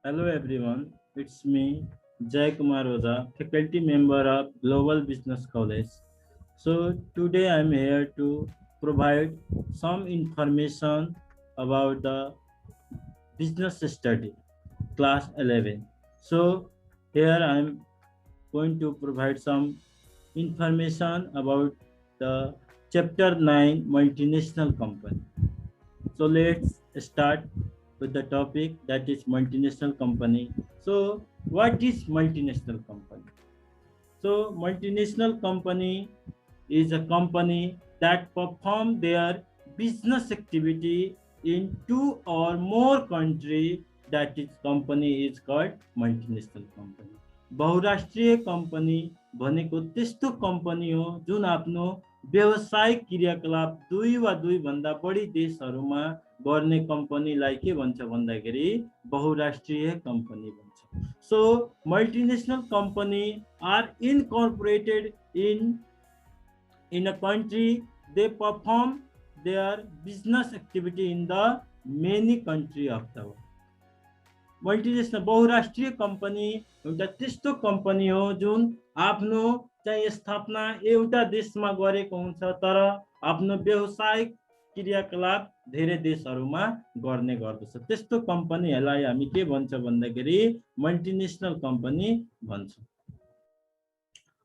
Hello everyone, it's me, Jay Kumar Oza, faculty member of Global Business College. So today I'm here to provide some information about the business study, class 11. So here I'm going to provide some information about the chapter 9 multinational company. So let's start with the topic that is multinational company. So what is multinational company? So multinational company is a company that perform their business activity in two or more country. That is company is called multinational company. बहुराष्ट्रिय company भनेको त्यस्तो company हो जुन आफ्नो व्यावसायिक क्रियाकलाप दुई वा दुई भन्दा बढी देशहरूमा गर्ने कम्पनीलाई के भन्छ भन्दाखेरि बहुराष्ट्रिय कम्पनी भन्छ. So multinational company are incorporated in a country. They perform their business activity in the many country of the world. Multinational बहुराष्ट्रिय कम्पनी एउटा त्यस्तो कम्पनी हो जुन आफ्नो चाहिँ स्थापना एउटा देशमा गरेको हुन्छ तर आफ्नो व्यावसायिक क्रियाकलाप धेरै देशहरूमा गर्ने गर्दछ. त्यस्तो कम्पनीहरूलाई हामी के भन्छ भन्दाखेरि मल्टिनेसनल कम्पनी भन्छौँ.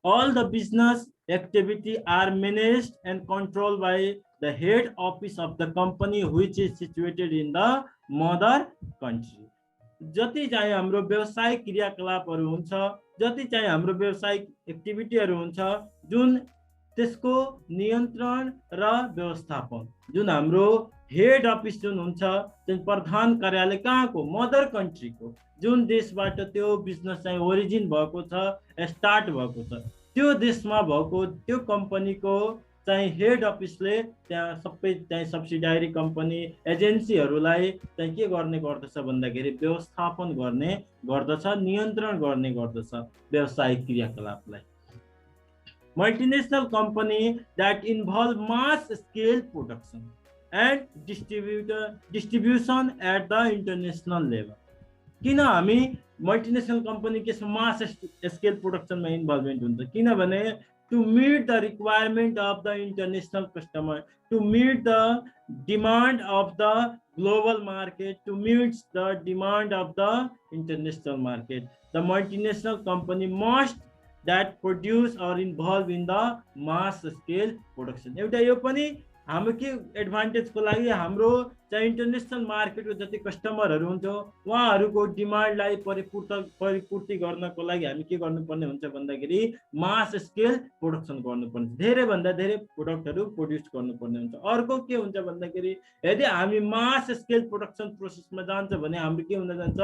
All the business activity are managed and controlled by the head office of the company which is situated in the mother country. जति चाहिँ हाम्रो व्यावसायिक क्रियाकलापहरू हुन्छ, जति चाहिँ हाम्रो व्यावसायिक एक्टिभिटीहरू हुन्छ, जुन त्यसको नियन्त्रण र व्यवस्थापन जुन हाम्रो हेड अफिस जुन हुन्छ, जुन प्रधान कार्यालय कहाँको मदर कन्ट्रीको जुन देशबाट त्यो बिजनेस चाहिँ ओरिजिन भएको छ, स्टार्ट भएको छ, त्यो देशमा भएको त्यो कम्पनीको चाहिँ हेड अफिसले त्यहाँ सबै चाहिँ सब्सिडायरी कम्पनी एजेन्सीहरूलाई चाहिँ के गर्ने गर्दछ भन्दाखेरि व्यवस्थापन गर्ने गर्दछ, नियन्त्रण गर्ने गर्दछ व्यावसायिक क्रियाकलापलाई. Multinational company that involve mass scale production and distribution at the international level. किन हामी मल्टिनेसनल कम्पनी के मास स्केल प्रोडक्सनमा इन्भल्भमेन्ट हुन्छ किनभने to meet the requirement of the international customer, to meet the demand of the global market, to meet the demand of the international market. The multinational company must that produce or involve in the mass scale production. एउटा यो पनि हाम्रो के एडभान्टेजको लागि हाम्रो चाहिँ international मार्केटको जति कस्टमरहरू हुन्छ उहाँहरूको डिमान्डलाई परिपूर्ति गर्नको लागि हामी के गर्नुपर्ने हुन्छ भन्दाखेरि मास स्केल प्रोडक्सन गर्नुपर्ने, धेरै भन्दा धेरै प्रोडक्टहरू प्रोड्युस गर्नुपर्ने हुन्छ. अर्को के हुन्छ भन्दाखेरि यदि हामी मास स्केल प्रोडक्सन प्रोसेसमा जान्छ भने हाम्रो के हुन जान्छ,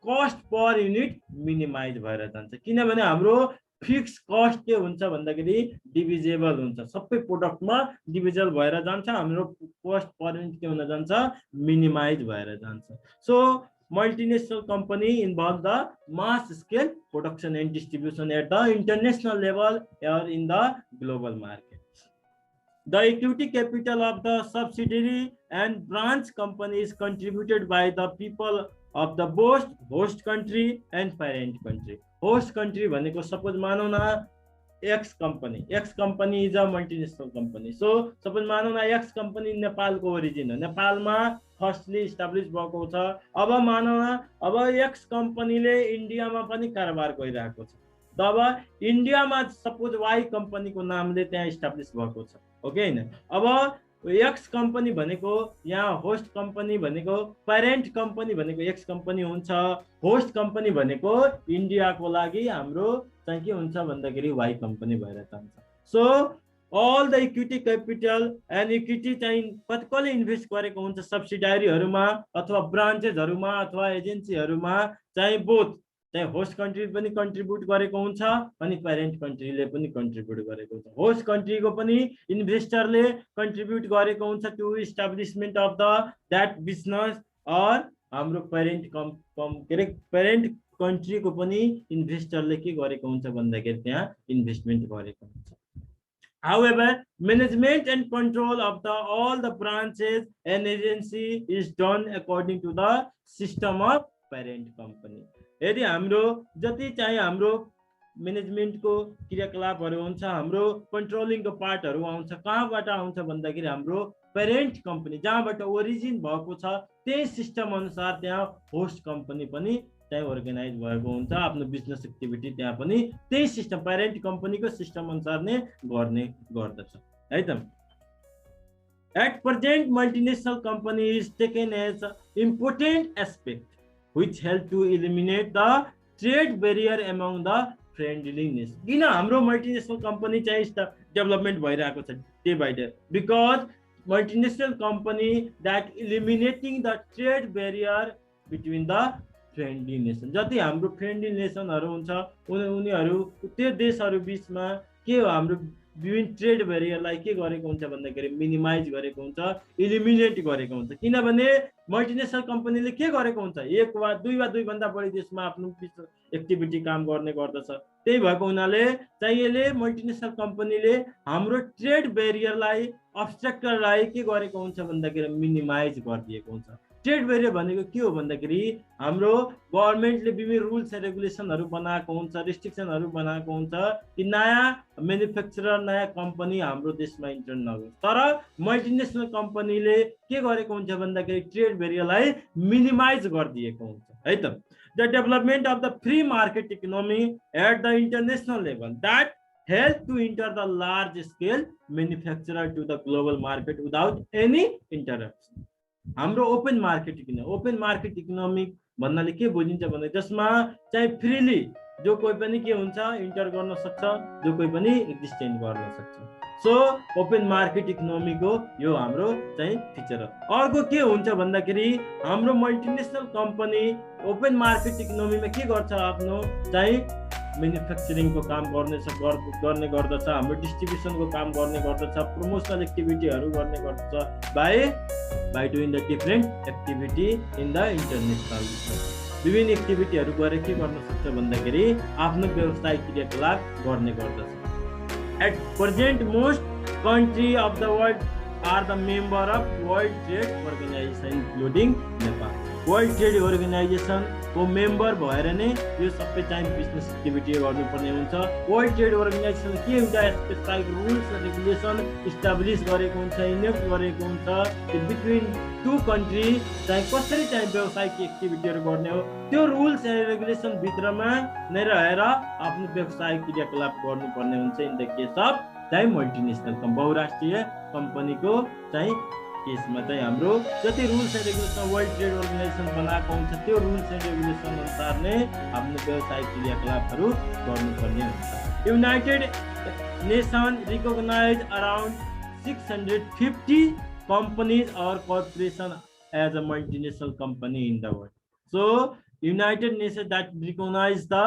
कस्ट पर युनिट मिनिमाइज भएर जान्छ किनभने हाम्रो फिक्स कस्ट के हुन्छ भन्दाखेरि डिभिजेबल हुन्छ, सबै प्रोडक्टमा डिभिजल भएर जान्छ, हाम्रो कस्ट पर युनिट के हुन जान्छ, मिनिमाइज भएर जान्छ. So multinational company involve the mass scale production and distribution at the international level or in the global market. The equity capital of the subsidiary and branch company is contributed by the people of the both host country and parent country. Host country भनेको suppose मानौ न x company is a multinational company. So suppose मानौ न x company नेपालको origin हो, नेपालमा firstly establish भएको छ. अब मानौ न अब एक्स कंपनीले इन्डियामा पनि कारोबार गरिरहेको छ, तब इन्डियामा सपोज वाई कंपनीको नामले त्यहाँ इस्टाब्लिश भएको छ, ओके हैन. अब एक्स कंपनी भनेको यहाँ होस्ट कंपनी भनेको प्यारेन्ट कंपनी भनेको एक्स कंपनी हुन्छ, होस्ट कंपनी भनेको इन्डियाको लागि हाम्रो चाहिँ के हुन्छ भन्दाखेरि वाई कंपनी भएर जान्छ. So all the equity capital and equity चाहिँ कसले इन्भेस्ट गरेको हुन्छ सब्सिडायरीहरुमा अथवा ब्रान्चेसहरुमा अथवा एजेन्सीहरुमा, चाहिँ बोथ चाहिँ होस्ट कन्ट्री पनि कन्ट्रिब्युट गरेको हुन्छ अनि प्यारेन्ट कन्ट्रीले पनि कन्ट्रिब्युट गरेको हुन्छ. होस्ट कन्ट्रीको पनि इन्भेस्टरले कन्ट्रिब्युट गरेको हुन्छ to establishment of the that business, और हाम्रो प्यारेन्ट कन्ट्रीको पनि इन्भेस्टरले के गरेको हुन्छ भन्दाखेरि त्यहाँ इन्भेस्टमेन्ट गरेको हुन्छ. However, management and control of all the branches and agency is done according to the system of parent company. यदि हाम्रो जति चाहिँ हाम्रो म्यानेजमेन्टको क्रियाकलापहरू हुन्छ, हाम्रो कन्ट्रोलिङको पार्टहरू आउँछ, कहाँबाट आउँछ भन्दाखेरि हाम्रो प्यारेन्ट कम्पनी जहाँबाट ओरिजिन भएको छ त्यही सिस्टम अनुसार त्यहाँ होस्ट कम्पनी पनि त्यहाँ अर्गनाइज भएको हुन्छ। आफ्नो बिजनेस एक्टिभिटी त्यहाँ पनि त्यही सिस्टम प्यारेन्ट कम्पनीको सिस्टम अनुसार नै गर्ने गर्दछ है त। At present, multinational company is taken as an important aspect which help to eliminate the trade barrier among the friendliness. किन हाम्रो मल्टिनेसनल कम्पनी चाहिँ डेभलपमेन्ट भइरहेको छ day by day? Because multinational company that eliminating the trade barrier between the friendly nation. जति हाम्रो friendly नेसनहरू हुन्छ उनीहरू त्यो देशहरू बीचमा के हो हाम्रो विभिन्न ट्रेड ब्यारियरलाई के गरेको हुन्छ भन्दाखेरि मिनिमाइज गरेको हुन्छ, इलिमिनेट गरेको हुन्छ। किनभने मल्टिनेसनल कम्पनीले के गरेको हुन्छ, एक वा दुई भन्दा बढी देशमा आफ्नो एक्टिभिटी काम गर्ने गर्दछ। त्यही भएको हुनाले चाहिँ यसले मल्टिनेसनल कम्पनीले हाम्रो ट्रेड ब्यारियरलाई अब्स्ट्रक्टरलाई के गरेको हुन्छ भन्दाखेरि मिनिमाइज गरिदिएको हुन्छ। ट्रेड ब्यारियर भनेको के हो भन्दाखेरि हाम्रो गभर्नमेन्टले विभिन्न रुल्स एन्ड रेगुलेसनहरू बनाएको हुन्छ, रिस्ट्रिक्सनहरू बनाएको हुन्छ कि नयाँ म्यानुफ्याक्चरर नयाँ कम्पनी हाम्रो देशमा इन्टर नहोस्। तर मल्टिनेसनल कम्पनीले के गरेको हुन्छ भन्दाखेरि ट्रेड ब्यारियरलाई मिनिमाइज गरिदिएको हुन्छ है त। The development of the free market economy at the international level that help to enter the large scale manufacturer to the global market without any interruption. हाम्रो ओपन मार्केट इकोनोमिक भन्नाले के बुझिन्छ भने जसमा चाहिँ फ्रीली जो कोही पनि के हुन्छ इन्टर गर्न सक्छ, जो कोही पनि एक्जिस्टेन्ट गर्न सक्छ। सो ओपन मार्केट इकोनोमीको यो हाम्रो चाहिँ फिचर हो। अर्को के हुन्छ भन्दाखेरि हाम्रो मल्टिनेसनल कम्पनी ओपन मार्केट इकोनोमीमा के गर्छ, आफ्नो चाहिँ म्यानुफ्याक्चरिङको काम गर्ने गर्दछ, हाम्रो डिस्ट्रिब्युसनको काम गर्ने गर्दछ, प्रमोसनल एक्टिभिटीहरू गर्ने गर्दछ by doing the different activity in the international. विभिन्न एक्टिभिटीहरू गरेर के गर्न सक्छ भन्दाखेरि आफ्नो व्यवसायिक क्रियाकलाप गर्ने गर्दछ। At present most country of the world are the member of world trade organization including Nepal. World trade अर्गनाइजेसनको मेम्बर भएर नै यो सबै चाहिँ बिजनेस एक्टिभिटी गर्नुपर्ने हुन्छ। वर्ल्ड ट्रेड अर्गनाइजेसन के एउटा specific rules and regulation establish गरेको हुन्छ, इनेक्ट गरेको हुन्छ बिट्विन टु कन्ट्री चाहिँ कसरी चाहिँ व्यावसायिक एक्टिभिटीहरू गर्ने हो, त्यो रुल्स एन्ड रेगुलेसन भित्रमा नै रहेर आफ्नो व्यावसायिक क्रियाकलाप गर्नुपर्ने हुन्छ। इन द केस अफ चाहिँ मल्टिनेसनल बहुराष्ट्रिय कम्पनीको चाहिँ केसमा चाहिँ हाम्रो जति rules and regulation world trade organization बनाएको हुन्छ त्यो रुल्स एन्ड रेगुलेसन अनुसार नै आफ्नो व्यावसायिक क्रियाकलापहरू गर्नुपर्ने हुन्छ। United nation recognize around 650 companies or corporation as a multinational company in the world. So United Nations that recognize the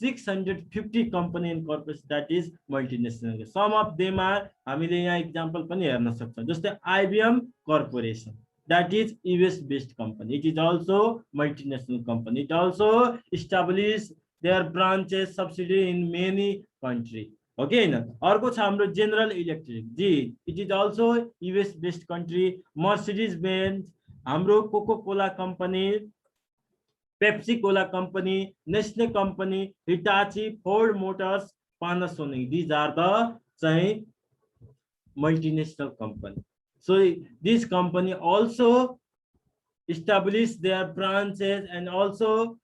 650 company and corporation that is multinational. Some of them are हामीले यहाँ example पनि हेर्न सक्छौँ। जस्तै IBM Corporation that is US based company. It is also multinational company. It also established their branches subsidiary in many countries. Okay हैन। अर्को छ हाम्रो जेनरल इलेक्ट्रिक जी, it is also US based country. Mercedes Benz, हाम्रो Coca Cola company, Pepsi Cola company, Nestle company, Hitachi, Ford Motors, Panasonic, these are the चाहिँ multinational company. So this company also establish their branches and also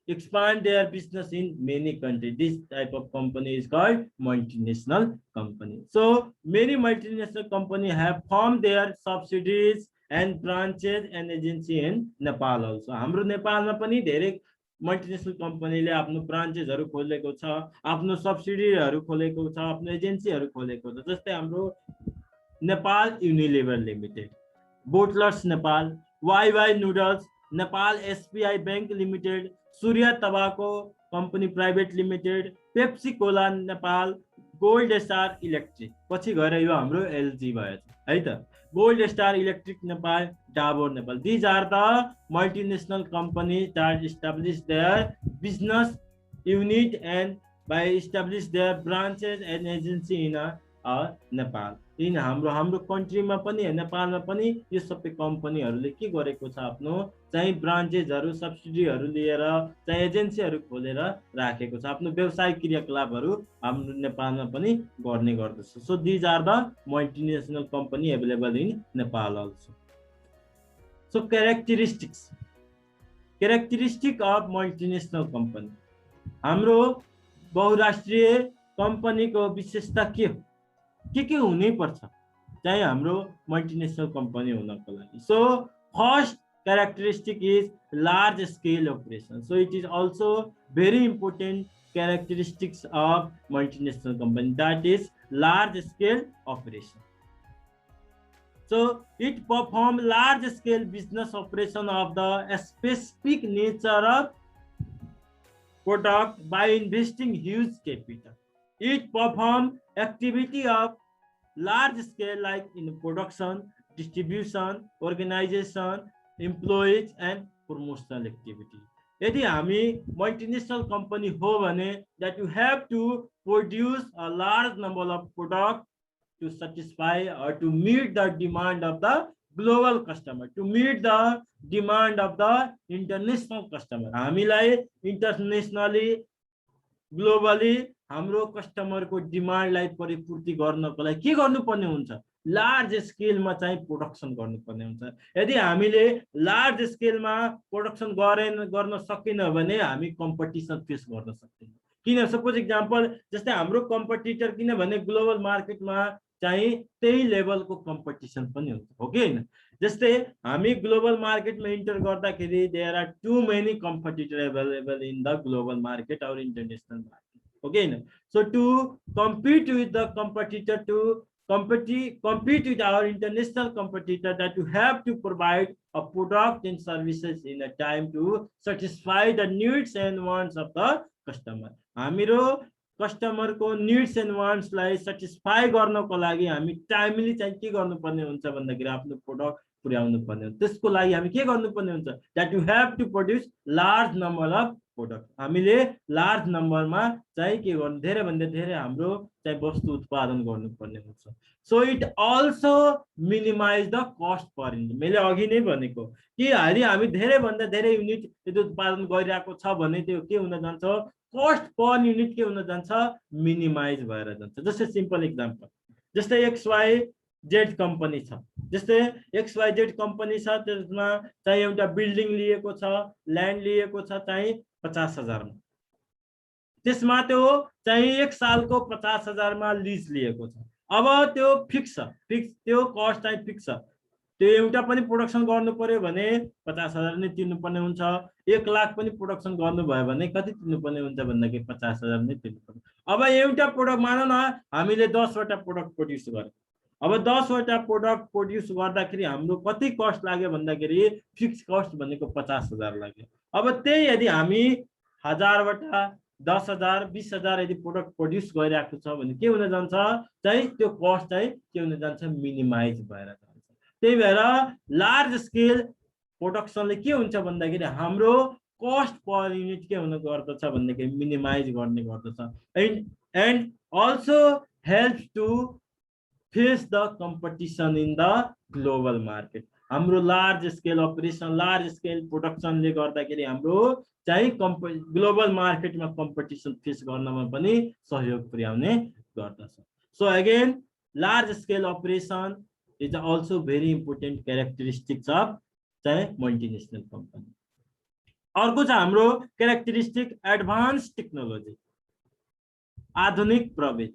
expand their business in many countries. This type of company is called multinational company. So many multinational companies have formed their subsidiaries and branches and agency in Nepal also. हाम्रो नेपालमा पनि धेरै multinational कम्पनीले आफ्नो ब्रान्चेसहरू खोलेको छ, आफ्नो सब्सिडियरीहरू खोलेको छ, आफ्नो एजेन्सीहरू खोलेको छ। जस्तै हाम्रो Nepal Unilever limited, bottlers Nepal, WaiWai noodles, Nepal SBI bank limited, Surya tobacco company private limited, Pepsi Cola Nepal, gold star electric, पछि गएर यो हाम्रो एलजी भयो है त, gold star electric Nepal, Dabur Nepal. These are the multinational companies that establish their business unit and by establish their branches and agency in Nepal. In हाम्रो कन्ट्रीमा पनि नेपालमा पनि यो सबै कम्पनीहरूले के गरेको छ, आफ्नो चाहिँ ब्रान्चेसहरू सब्सिडीहरू लिएर चाहिँ एजेन्सीहरू खोलेर राखेको छ, आफ्नो व्यवसायिक क्रियाकलापहरू हाम्रो नेपालमा पनि गर्ने गर्दछ। So these are the multinational company available in Nepal also. So characteristic of multinational company, हाम्रो बहुराष्ट्रिय कम्पनीको विशेषता के हो, के हुनै पर्छ चाहिँ हाम्रो मल्टिनेसनल कम्पनी हुनको लागि। So first characteristic is large scale operation. So it is also very important characteristics of multinational company, that is large scale operation. So it perform large scale business operation of the specific nature of product by investing huge capital. It perform activity of large scale like in production, distribution, organization, employees and promotional activity. यदि हामी multinational company हो भने that you have to produce a large number of products to satisfy or to meet the demand of the global customer, to meet the demand of the international customer. हामीलाई internationally globally हाम्रो customer को demand लाई परिपूर्ति गर्नको लागि के गर्नुपर्ने हुन्छ, लार्ज स्केलमा चाहिँ प्रोडक्सन गर्नुपर्ने हुन्छ। यदि हामीले लार्ज स्केलमा प्रोडक्सन गर्न सकेन भने हामी कम्पिटिसन फेस गर्न सक्दैनौँ। किन, सपोज एक्जाम्पल जस्तै हाम्रो कम्पिटिटर किनभने ग्लोबल मार्केटमा चाहिँ त्यही लेभलको कम्पिटिसन पनि हुन्छ, हो कि हैन। जस्तै हामी ग्लोबल मार्केटमा इन्टर गर्दाखेरि there are too many competitor available in the global market और international market, okay. So to compete with the competitor, to compete with our international competitor, that you have to provide a product and services in a time to satisfy the needs and wants of the customer. हाम्रो customer को needs and wants लाई satisfy गर्नको लागि हामी timely चाहिँ के गर्नुपर्ने हुन्छ भन्दाखेरि आफ्नो प्रोडक्ट पुर्याउनु पर्ने हुन्छ। त्यसको लागि हामी के गर्नुपर्ने हुन्छ, that you have to produce large number of product. हामीले लार्ज नम्बरमा चाहिँ के गर्नु, धेरै भन्दा धेरै हाम्रो चाहिँ वस्तु उत्पादन गर्नुपर्ने हुन्छ। So it also minimize the cost per unit. मैले अघि नै भनेको कि यदि हामी धेरै भन्दा धेरै युनिट यदि उत्पादन गरिरहेको छ भने त्यो के हुन जान्छ, कस्ट पर युनिट के हुन जान्छ, मिनिमाइज भएर जान्छ। जस्तै सिम्पल एक्जाम्पल, जस्तै XYZ कम्पनी छ, जस्तै XYZ कम्पनी छ, त्यसमा चाहिँ एउटा बिल्डिङ लिएको छ, ल्यान्ड लिएको छ चाहिँ 50,000 मा, त्यसमा त्यो चाहिँ 1 सालको 50,000 मा लिज लिएको छ। अब त्यो फिक्स त्यो कस्ट चाहिँ फिक्स छ, त्यो एउटा पनि प्रोडक्सन गर्नु पर्यो भने 50,000 नै तिर्नुपर्ने हुन्छ। 1 लाख पनि प्रोडक्सन गर्नु भयो भने कति तिर्नुपर्ने हुन्छ भन्दाखेरि 50,000 नै तिर्नुपर्ने। अब एउटा प्रोडक्ट मानौ न हामीले 10 वटा प्रोडक्ट प्रोड्युस गर्यो, अब 10 वटा प्रोडक्ट प्रोड्युस गर्दाखेरि हाम्रो कति कस्ट लाग्यो भन्दाखेरि फिक्स कस्ट भनेको 50,000 लाग्यो। अब त्यही यदि हामी 1000 वटा 10,000 20,000 यदि प्रोडक्ट प्रोड्युस गरिरहेको छ भने के हुन जान्छ, चाहिँ त्यो कस्ट चाहिँ के हुन जान्छ, मिनिमाइज भएर जान्छ। त्यही भएर लार्ज स्केल प्रोडक्सनले के हुन्छ भन्दाखेरि हाम्रो कस्ट पर युनिट के हुन गर्दछ भन्दाखेरि मिनिमाइज गर्ने गर्दछ। And also helps to face the competition in the global market. हाम्रो large scale operation, large scale प्रोडक्सनले गर्दाखेरि हाम्रो चाहिँ ग्लोबल मार्केटमा कम्पिटिसन फेस गर्नमा पनि सहयोग पुर्याउने गर्दछ। So again large scale operation is also very important characteristics of multinational company. अर्को छ हाम्रो characteristic advanced technology, आधुनिक प्रविधि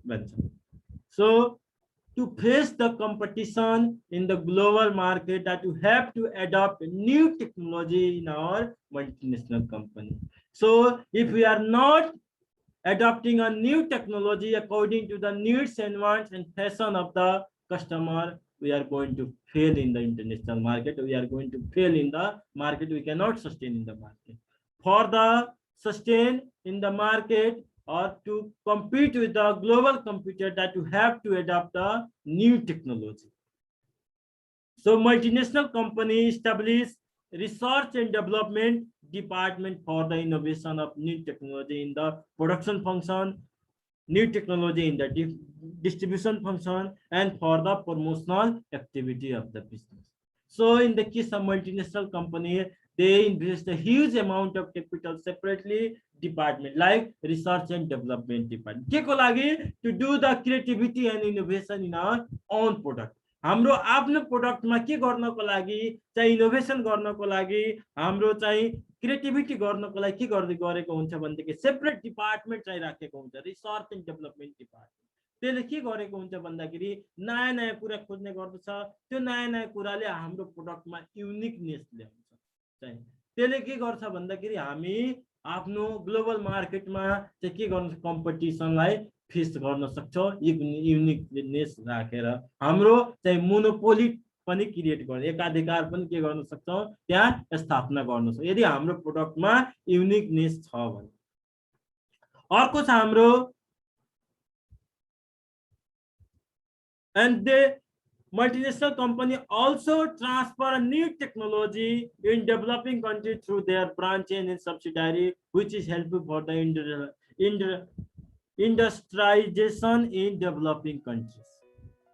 भन्छ। So to face the competition in the global market, that you have to adopt new technology in our multinational company. So if we are not adopting a new technology according to the needs and wants and fashion of the customer, we are going to fail in the international market. We are going to fail in the market. We cannot sustain in the market. For the sustain in the market or to compete with the global competitor, that you have to adopt a new technology. So multinational company establish research and development department for the innovation of new technology in the production function, new technology in the distribution function and for the promotional activity of the business. So in the case of multinational company, they invest a huge amount of capital separately department like research and development department. के को लागि to do the creativity and innovation in our own product. हाम्रो आफ्नो प्रोडक्टमा के गर्नको लागि चाहिँ innovation गर्नको लागि हाम्रो चाहिँ क्रिएटिभिटी गर्नको लागि के गर्दै गरेको हुन्छ भन्दाखेरि सेपरेट डिपार्टमेन्ट चाहिँ राखेको हुन्छ रिसर्च एन्ड डेभलपमेन्ट डिपार्टमेन्ट त्यसले के गरेको हुन्छ भन्दाखेरि नयाँ नयाँ कुरा खोज्ने गर्दछ त्यो नयाँ नयाँ कुराले हाम्रो प्रोडक्टमा युनिकनेस ल्याउँछ चाहिँ त्यसले के गर्छ भन्दाखेरि हामी आफ्नो ग्लोबल मार्केटमा चाहिँ के गर्न कम्पिटिसनलाई फेस गर्न सक्छौं युनिकनेस राखेर हाम्रो चाहिँ मोनोपोली पनि क्रिएट गर्ने एकाधिकार पनि के गर्न सक्छौं त्यहाँ स्थापना गर्न सक्छौं यदि हाम्रो प्रोडक्टमा युनिकनेस छ भने अर्को छ हाम्रो and the multinational company also transfer new technology in developing country through their branch and subsidiary which is helpful for the industrialization in developing countries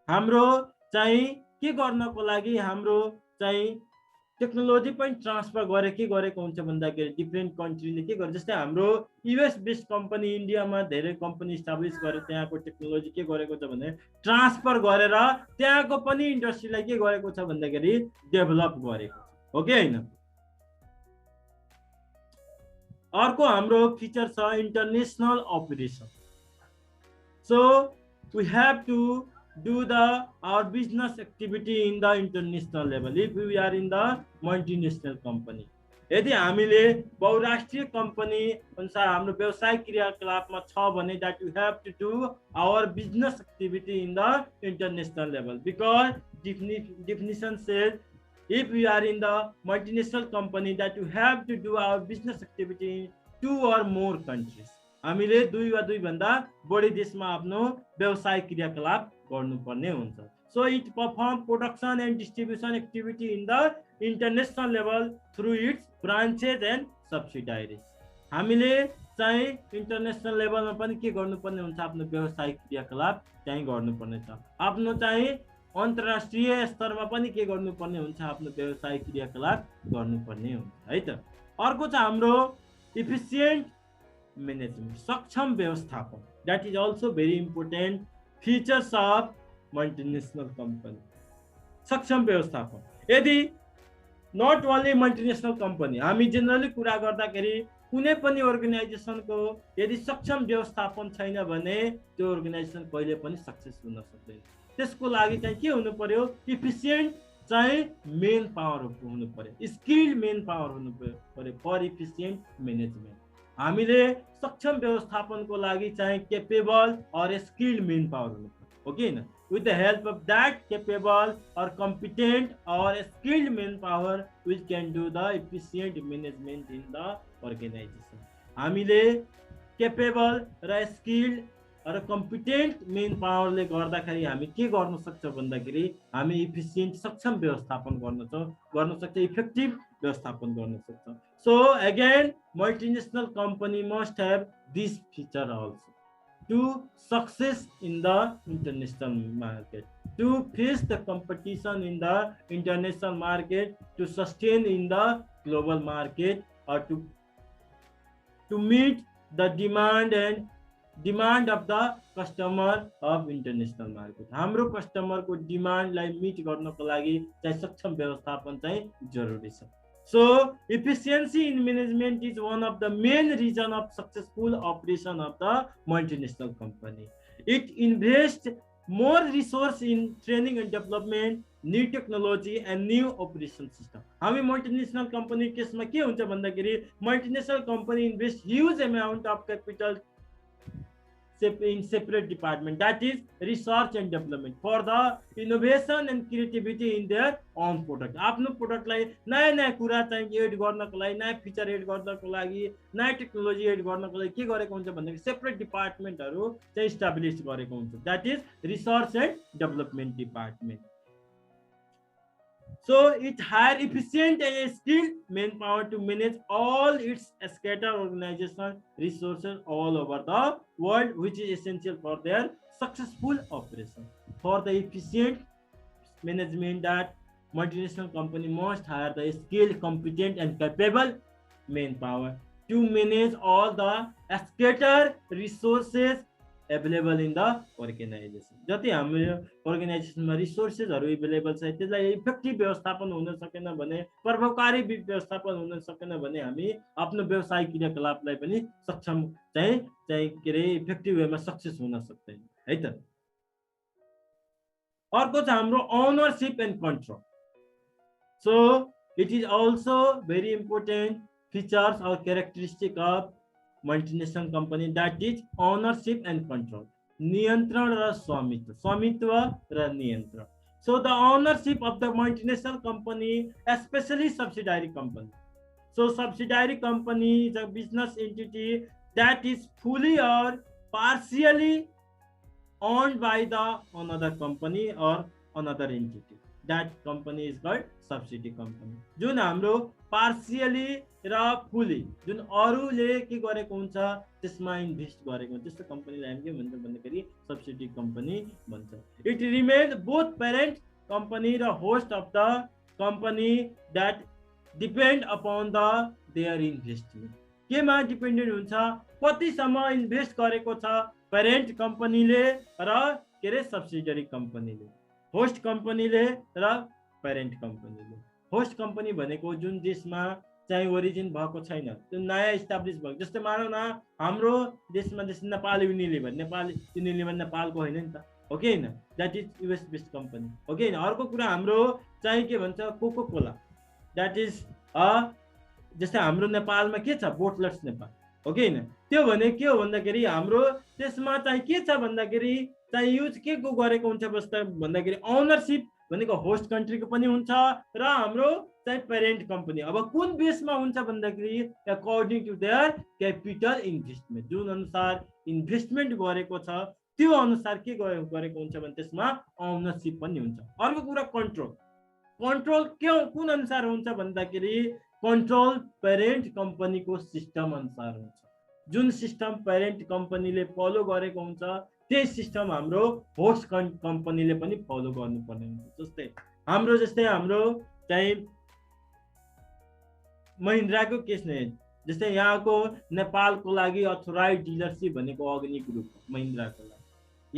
हाम्रो चाहिँ के गर्नको लागि हाम्रो चाहिँ टेक्नोलोजी पनि ट्रान्सफर गरे के गरेको हुन्छ भन्दाखेरि डिफरेन्ट कन्ट्रीले के गर्छ जस्तै हाम्रो यूएस बेस्ड कम्पनी इन्डियामा धेरै कम्पनी एस्टाब्लिश गरे त्यहाँको टेक्नोलोजी के गरेको छ भने ट्रान्सफर गरेर त्यहाँको पनि इन्डस्ट्रीलाई के गरेको छ भन्दाखेरि डेभलप गरेको हो कि हैन अर्को हाम्रो फिचर छ international operation so we have to do our business activity in the international level if we are in the multinational company यदि हामीले बहुराष्ट्रिय कम्पनी अनुसार हाम्रो व्यवसायिक क्रियाकलापमा छ भने that we have to do our business activity in the international level because definition says if we are in the multinational company that we have to do our business activity in 2 or more countries हामीले 2 वा 2 भन्दा बढी देशमा आफ्नो व्यवसायिक क्रियाकलाप गर्नुपर्ने हुन्छ so it perform production and distribution activity in the international level through its branches and subsidiaries हामीले चाहिँ इन्टरनेशनल लेभलमा पनि के गर्नुपर्ने हुन्छ आफ्नो व्यवसायिक क्रियाकलाप चाहिँ गर्नुपर्ने छ आफ्नो चाहिँ अन्तर्राष्ट्रिय स्तरमा पनि के गर्नुपर्ने हुन्छ आफ्नो व्यवसायिक क्रियाकलाप गर्नुपर्ने हुन्छ है त अर्को छ हाम्रो efficient management सक्षम व्यवस्थापन that is also very important features of multinational company सक्षम व्यवस्थापन यदि not only multinational company हामी जनरली कुरा गर्दाखेरि कुनै पनि अर्गनाइजेसनको यदि सक्षम व्यवस्थापन छैन भने त्यो अर्गनाइजेसन कहिले पनि सक्सेस हुन सक्दैन त्यसको लागि चाहिँ के हुनु पर्यो इफिसिएन्ट चाहिँ मेन पावर हुनु पर्यो स्किल्ड मेन पावर हुनु पर्यो फर इफिसिएन्ट म्यानेजमेन्ट हामीले सक्षम व्यवस्थापनको लागि चाहिँ केपेबल और स्किल्ड मेन पावर हुनु पर्यो ओके हैन with the help of that capable or competent or skilled manpower which can do the efficient management in the organization हामीले capable र skilled र competent manpower ले गर्दाखेरि हामी के गर्न सक्छ भन्दाखेरि हामी efficient सक्षम व्यवस्थापन गर्न सक्छ effective व्यवस्थापन गर्न सक्छ so again multinational company must have this feature also to success in the international market, to face the competition in the international market, to sustain in the global market, or to meet the demand of the customer of international market. हाम्रो customer को demand लाई meet गर्नको लागि चाहिँ सक्षम व्यवस्थापन चाहिँ जरुरी छ. So efficiency in management is one of the main reason of successful operation of the multinational company. It invests more resource in training and development, new technology and new operation system. हामी multinational company केसमा के हुन्छ भन्दाखेरि multinational company invest huge amount of capital in separate department that is research and development for the innovation and creativity in their own product आफ्नो प्रोडक्टलाई नयाँ नयाँ कुरा चाहिँ एड गर्नको लागि नयाँ फिचर एड गर्नको लागि नयाँ टेक्नोलोजी एड गर्नको लागि के गरेको हुन्छ भन्दाखेरि सेपरेट डिपार्टमेन्टहरु चाहिँ एस्टाब्लिश गरेको हुन्छ that is research and development department So it hire efficient and skilled manpower to manage all its scattered organizational resources all over the world, which is essential for their successful operation. For the efficient management, that multinational company must hire the skilled, competent, and capable manpower to manage all the scattered resources available in the organization. जति हाम्रो अर्गनाइजेसनमा रिसोर्सेसहरू available छ त्यसलाई effective व्यवस्थापन हुन सकेन भने, प्रभावकारी व्यवस्थापन हुन सकेन भने हामी आफ्नो व्यवसायिक क्रियाकलापलाई पनि सक्षम चाहिँ चाहिँ के अरे इफेक्टिभ वेमा सक्सेस हुन सक्दैन है त। अर्को छ हाम्रो ownership and control. So it is also very important features or characteristic of multinational company, that is ownership and control, नियन्त्रण र स्वामित्व, स्वामित्व र नियन्त्रण. So the ownership of the multinational company, especially subsidiary company. So subsidiary company is a business entity that is fully or partially owned by the another company or another entity. That company is called subsidiary company. जुन हाम्रो partially र फुली जुन अरूले के गरेको हुन्छ त्यसमा इन्भेस्ट गरेको हुन्छ त्यस्तो कम्पनीलाई हामी के भन्छौँ भन्दाखेरि सब्सिडी कम्पनी भन्छ. It remains both parent company र host of the company that depend upon the their investment. केमा डिपेन्डेन्ट हुन्छ, कतिसम्म इन्भेस्ट गरेको छ प्यारेन्ट कम्पनीले र के अरे सब्सिडियरी कम्पनीले, होस्ट कम्पनीले र प्यारेन्ट कम्पनीले. होस्ट कम्पनी भनेको जुन देशमा चाहिँ ओरिजिन भएको छैन, त्यो नयाँ इस्टाब्लिस भएको. जस्तै मानौ न हाम्रो देशमा जस्तै नेपाल युनिलिभर, नेपाल युनिलिभर नेपालको होइन नि त, हो कि होइन, that is US based company, हो कि होइन. अर्को कुरा हाम्रो चाहिँ के भन्छ कोको कोला, द्याट इज जस्तै हाम्रो नेपालमा के छ बोटलर्स नेपाल, हो कि होइन. त्यो भने के हो भन्दाखेरि हाम्रो त्यसमा चाहिँ के छ भन्दाखेरि चाहिँ युज के को गरेको हुन्छ भन्दाखेरि ओनरसिप भनेको होस्ट कन्ट्रीको पनि हुन्छ र हाम्रो चाहिँ प्यारेन्ट कम्पनी. अब कुन बेसमा हुन्छ भन्दाखेरि according to their capital investment, जुन अनुसार इन्भेस्टमेन्ट गरेको छ त्यो अनुसार के गरेको हुन्छ भने त्यसमा ओनरसिप पनि हुन्छ. अर्को कुरा कन्ट्रोल. कन्ट्रोल कुन अनुसार हुन्छ भन्दाखेरि कन्ट्रोल प्यारेन्ट कम्पनीको सिस्टम अनुसार हुन्छ. जुन सिस्टम प्यारेन्ट कम्पनीले फलो गरेको हुन्छ त्यही सिस्टम हाम्रो होस्ट कम्पनीले पनि फलो गर्नुपर्ने हुन्छ. जस्तै हाम्रो चाहिँ महिन्द्राको केस नै, जस्तै यहाँको नेपालको लागि अथोराइज डिलरसिप भनेको अग्नि ग्रुप हो महिन्द्राको लागि.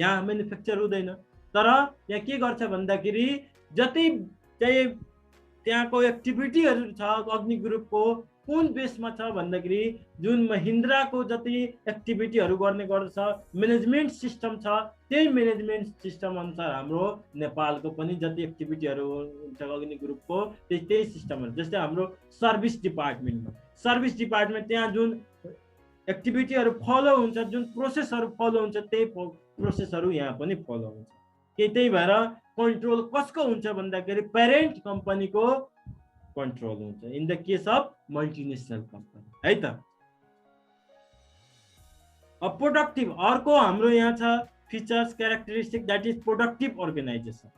यहाँ म्यानुफ्याक्चर हुँदैन, तर यहाँ के गर्छ भन्दाखेरि जति चाहिँ त्यहाँको एक्टिभिटीहरू छ अग्नि ग्रुपको कुन बेसमा छ भन्दाखेरि जुन महिन्द्राको जति एक्टिभिटीहरू गर्ने गर्दछ म्यानेजमेन्ट सिस्टम छ त्यही म्यानेजमेन्ट सिस्टम अनुसार हाम्रो नेपालको पनि जति एक्टिभिटीहरू हुन्छ अग्नि ग्रुपको त्यही सिस्टमहरू. जस्तै हाम्रो सर्भिस डिपार्टमेन्टमा, सर्भिस डिपार्टमेन्ट त्यहाँ जुन एक्टिभिटीहरू फलो हुन्छ, जुन प्रोसेसहरू फलो हुन्छ त्यही प्रोसेसहरू यहाँ पनि फलो हुन्छ. त्यही भएर कन्ट्रोल कसको हुन्छ भन्दाखेरि प्यारेन्ट कम्पनीको कन्ट्रोल हुन्छ in the case of multinational company है त. अब प्रोडक्टिभ अर्को हाम्रो यहाँ छ features characteristic, that is productive organization.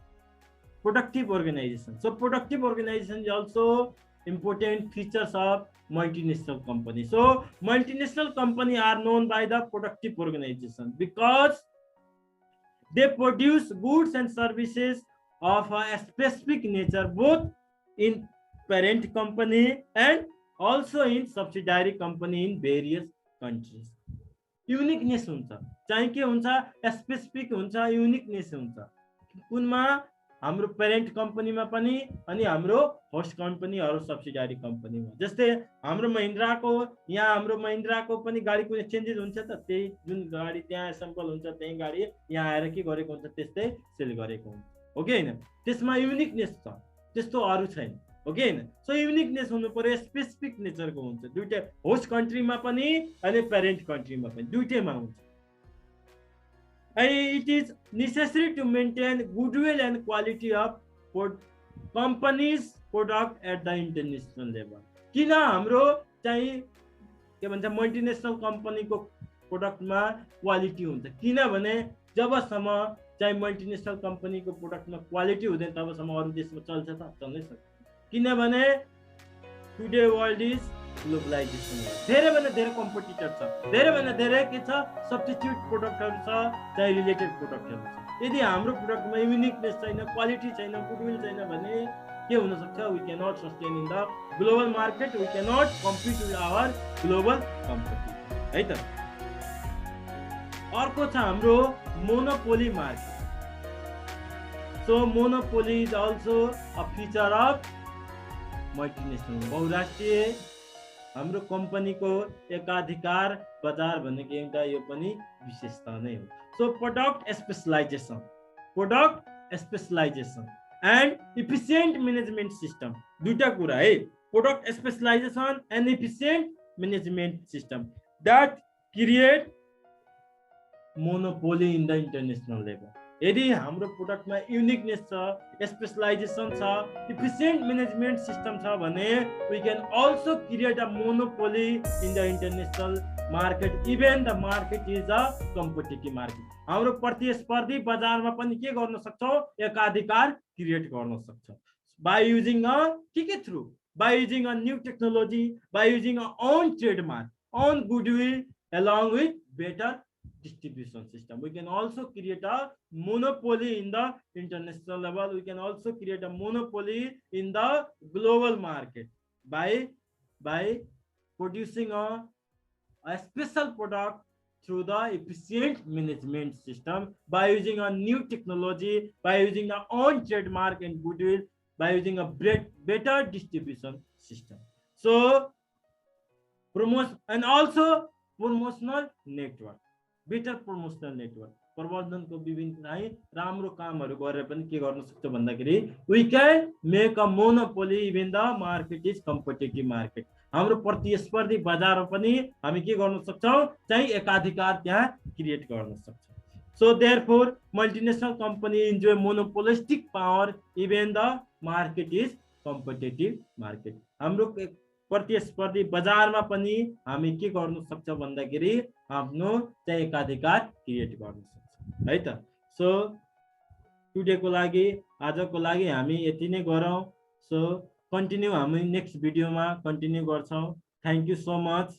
Productive organization. So productive organization is also important features of multinational company. So multinational company are known by the productive organization because they produce goods and services of a specific nature both in parent company and also in subsidiary company in various countries. Uniqueness हुन्छ, चाहिँ के हुन्छ specific हुन्छ, uniqueness हुन्छ. कुनमा हाम्रो parent कम्पनीमा पनि अनि हाम्रो होस्ट कम्पनी अरू सब्सिडियरी कम्पनीमा. जस्तै हाम्रो महिन्द्राको यहाँ हाम्रो महिन्द्राको पनि गाडी कुनै चेन्जेस हुन्छ त त्यही जुन गाडी त्यहाँ एसेम्बल हुन्छ त्यही गाडी यहाँ आएर के गरेको हुन्छ त्यस्तै सेल गरेको हुन्छ, हो कि होइन. त्यसमा युनिकनेस छ, त्यस्तो अरू छैन, हो कि होइन. सो युनिकनेस हुनु पर्यो, स्पेसिफिक नेचरको हुन्छ. दुईटै होस्ट कन्ट्रीमा पनि अनि प्यारेन्ट कन्ट्रीमा पनि दुईटैमा हुन्छ. It is necessary to maintain goodwill and quality of companies product at the international level. किन हाम्रो चाहिँ के भन्छ मल्टिनेसनल कम्पनीको प्रोडक्टमा क्वालिटी हुन्छ किनभने जबसम्म चाहिँ मल्टिनेसनल कम्पनीको प्रोडक्टमा क्वालिटी हुँदैन तबसम्म अरू देशमा चल्छ त चल्नै सक्छ किनभने टुडे वर्ल्ड इज ग्लोबलाइजेसन धेरैभन्दा धेरै कम्पिटिटर छ धेरैभन्दा धेरै के छ सब्स्टिट्युट प्रोडक्टहरू छ चाहिँ रिलेटेड प्रोडक्टहरू छ यदि हाम्रो प्रोडक्टमा युनिकनेस छैन क्वालिटी छैन गुडविल छैन भने के हुन सक्छ we can not sustain in the global market we can not compete with our global competitor है त अर्को छ हाम्रो monopoly market so monopoly is also a feature of multinational बहुराष्ट्रिय हाम्रो कम्पनीको एकाधिकार बजार भनेको एउटा यो पनि विशेषता नै हो so product specialization and efficient management system दुईटा कुरा है product specialization and efficient management system that create monopoly in the international level यदि हाम्रो प्रोडक्टमा युनिकनेस छ स्पेशलाइजेसन छ इफिसिएन्ट म्यानेजमेन्ट सिस्टम छ भने we can also create a monopoly in the international market even the market is a competitive market हाम्रो प्रतिस्पर्धी बजारमा पनि के गर्न सक्छौँ एकाधिकार क्रिएट गर्न सक्छौँ बाई युजिङ अ के through by using a new technology by using a own trademark own goodwill along with better distribution system. We can also create a monopoly in the international level. We can also create a monopoly in the global market by producing a special product through the efficient management system, by using a new technology, by using our own trademark and goodwill, by using a better distribution system. So promote and also promotional network, better promotional network प्रबन्धनको विभिन्न है राम्रो कामहरू गरेर पनि के गर्न सक्छ भन्दाखेरि we can make a monopoly even the market is competitive market हाम्रो प्रतिस्पर्धी बजारमा पनि हामी के गर्न सक्छौं चाहिँ एकाधिकार त्यहाँ क्रिएट गर्न सक्छौं so therefore multinational company enjoy monopolistic power even the market is competitive market हाम्रो प्रतिस्पर्धी बजारमा पनि हामी के गर्न सक्छ भन्दाखेरि आफ्नो चाहिँ एकाधिकार क्रिएट गर्न सक्छ है त सो टुडेको लागि आजको लागि हामी यति नै गरौँ सो कन्टिन्यू हामी नेक्स्ट भिडियोमा कन्टिन्यू गर्छौं थ्यांक यू सो मच